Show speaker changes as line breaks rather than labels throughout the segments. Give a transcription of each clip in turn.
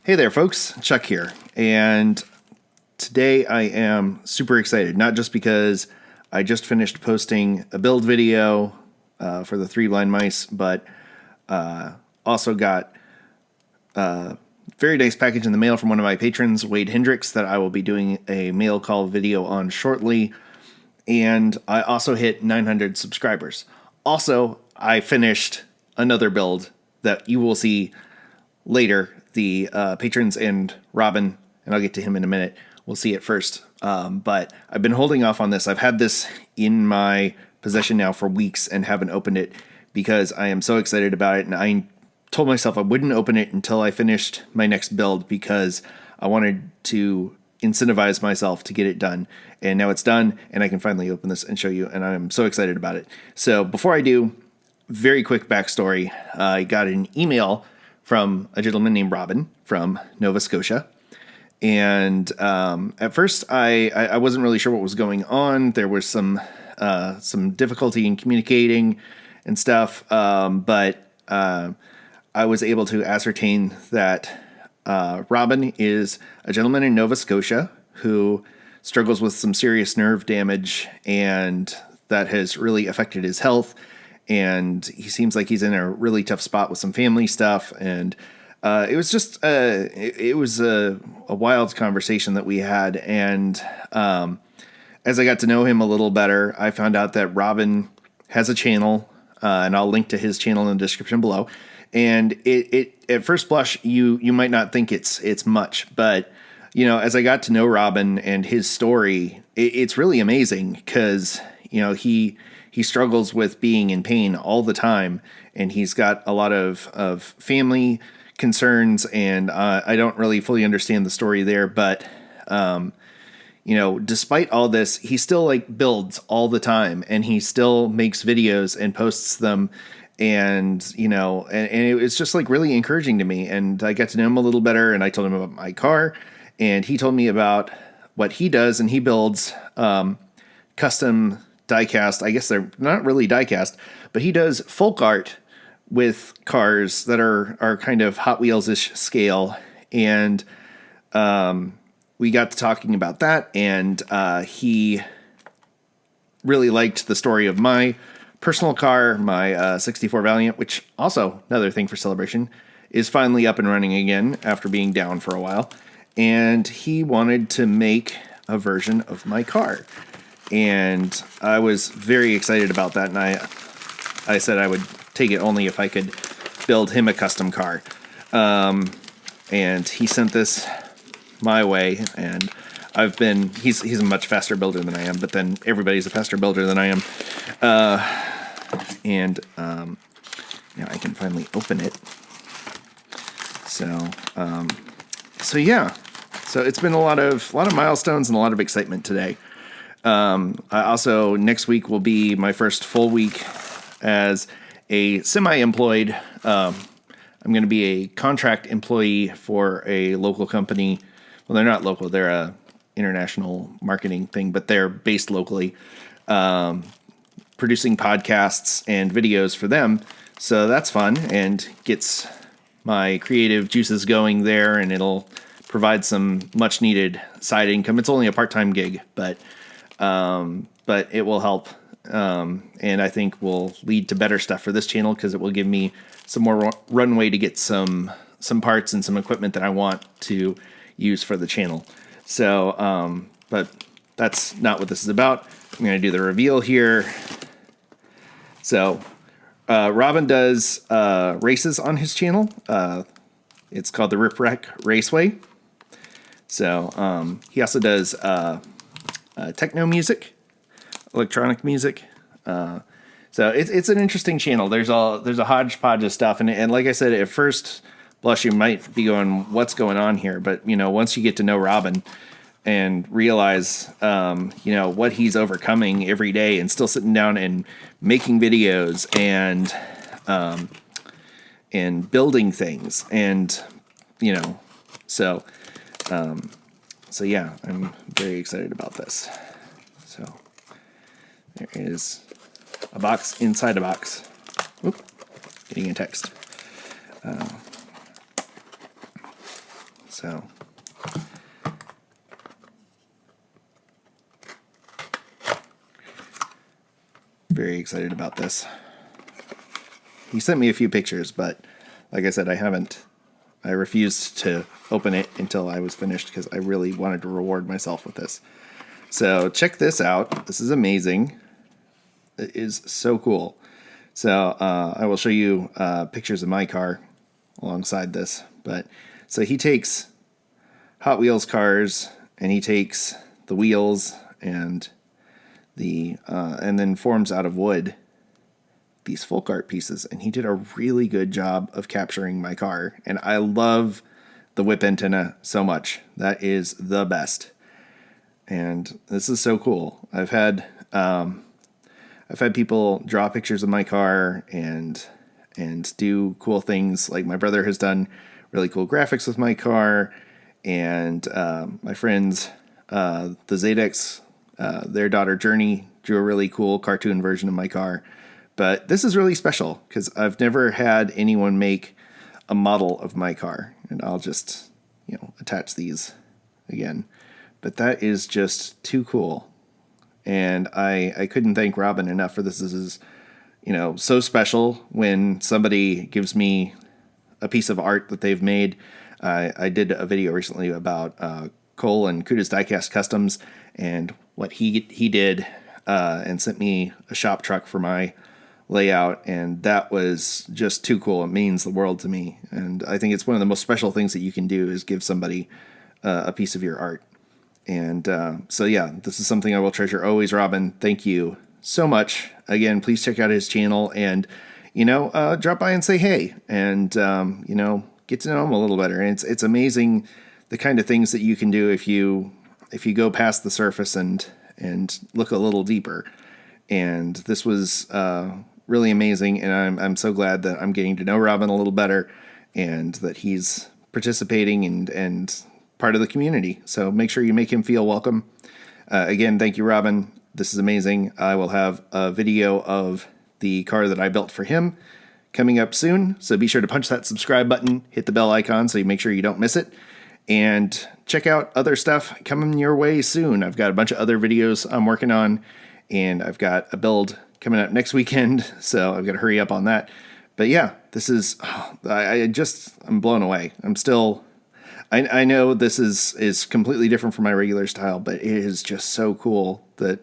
Hey there, folks. Chuck here. And today I am super excited, not just because I just finished posting a build video for the 3 Blind Mice, but also got a very nice package in the mail from one of my patrons, Wade Hendryx, that I will be doing a mail call video on shortly. And I also hit 900 subscribers. Also, I finished another build that you will see later. The patrons and Robin, and I'll get to him in a minute, we'll see it first. But I've been holding off on this. I've had this in my possession now for weeks and haven't opened it because I am so excited about it. And I told myself I wouldn't open it until I finished my next build because I wanted to incentivize myself to get it done. And now it's done, and I can finally open this and show you, and I'm so excited about it. So before I do, very quick backstory. I got an email from a gentleman named Robin from Nova Scotia. And at first, I wasn't really sure what was going on. There was some difficulty in communicating and stuff, but I was able to ascertain that Robin is a gentleman in Nova Scotia who struggles with some serious nerve damage, and that has really affected his health. And he seems like he's in a really tough spot with some family stuff. And it was just it was a wild conversation that we had. And as I got to know him a little better, I found out that Robin has a channel, and I'll link to his channel in the description below. And it at first blush, you might not think it's much, but you know, as I got to know Robin and his story, it's really amazing because you know he struggles with being in pain all the time, and he's got a lot of family concerns, and I don't really fully understand the story there, but you know, despite all this, he still like builds all the time, and he still makes videos and posts them, and you know, and it was just like really encouraging to me, and I got to know him a little better, and I told him about my car, and he told me about what he does, and he builds custom diecast. I guess they're not really diecast, but he does folk art with cars that are kind of Hot Wheels-ish scale. And we got to talking about that, and he really liked the story of my personal car, my 64 Valiant, which also, another thing for celebration, is finally up and running again after being down for a while. And he wanted to make a version of my car. And I was very excited about that, and I said I would take it only if I could build him a custom car. And he sent this my way, and he's a much faster builder than I am, but then everybody's a faster builder than I am. Now I can finally open it. So yeah. So it's been a lot of milestones and a lot of excitement today. I also, next week will be my first full week as a semi-employed. I'm going to be a contract employee for a local company. Well, they're not local. They're a international marketing thing, but they're based locally, producing podcasts and videos for them. So that's fun and gets my creative juices going there, and it'll provide some much needed side income. It's only a part-time gig, but it will help, and I think will lead to better stuff for this channel because it will give me some more runway to get some parts and some equipment that I want to use for the channel. So, but that's not what this is about. I'm going to do the reveal here. So, Robin does races on his channel. It's called the Rip Wreck Raceway. So, he also does techno music, electronic music. So it's an interesting channel. There's a hodgepodge of stuff, and like I said, at first blush you might be going, "What's going on here?" But you know, once you get to know Robin and realize you know what he's overcoming every day, and still sitting down and making videos and building things, and you know, so yeah, I'm very excited about this. So there is a box inside a box. Oop, getting a text. So very excited about this. He sent me a few pictures, but like I said, I refused to open it until I was finished because I really wanted to reward myself with this. So check this out. This is amazing. It is so cool. So I will show you pictures of my car alongside this. But so he takes Hot Wheels cars and he takes the wheels and then forms out of wood these folk art pieces, and he did a really good job of capturing my car. And I love the whip antenna so much. That is the best. And this is so cool. I've had people draw pictures of my car and do cool things. Like my brother has done really cool graphics with my car, and my friends, the Zadex, their daughter Journey drew a really cool cartoon version of my car. But this is really special because I've never had anyone make a model of my car. And I'll just, attach these again. But that is just too cool. And I couldn't thank Robin enough for this. This is, so special when somebody gives me a piece of art that they've made. I did a video recently about Cole and Kuda's Diecast Customs and what he did and sent me a shop truck for my layout, and that was just too cool. It means the world to me, and I think it's one of the most special things that you can do is give somebody a piece of your art. And so yeah, this is something I will treasure always. Robin, thank you so much. Again, please check out his channel and drop by and say hey, and get to know him a little better. And it's amazing the kind of things that you can do if you go past the surface and look a little deeper. And this was really amazing, and I'm so glad that I'm getting to know Robin a little better and that he's participating and part of the community. So make sure you make him feel welcome. Again, thank you, Robin. This is amazing. I will have a video of the car that I built for him coming up soon, so be sure to punch that subscribe button, hit the bell icon so you make sure you don't miss it, and check out other stuff coming your way soon. I've got a bunch of other videos I'm working on, and I've got a build coming up next weekend, so I've got to hurry up on that. But yeah, this is, I'm blown away. I'm still, I know this is completely different from my regular style, but it is just so cool that,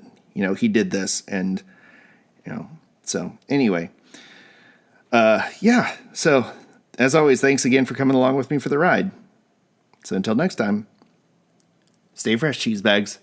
he did this. And, so anyway, yeah. So as always, thanks again for coming along with me for the ride. So until next time, stay fresh, cheese bags.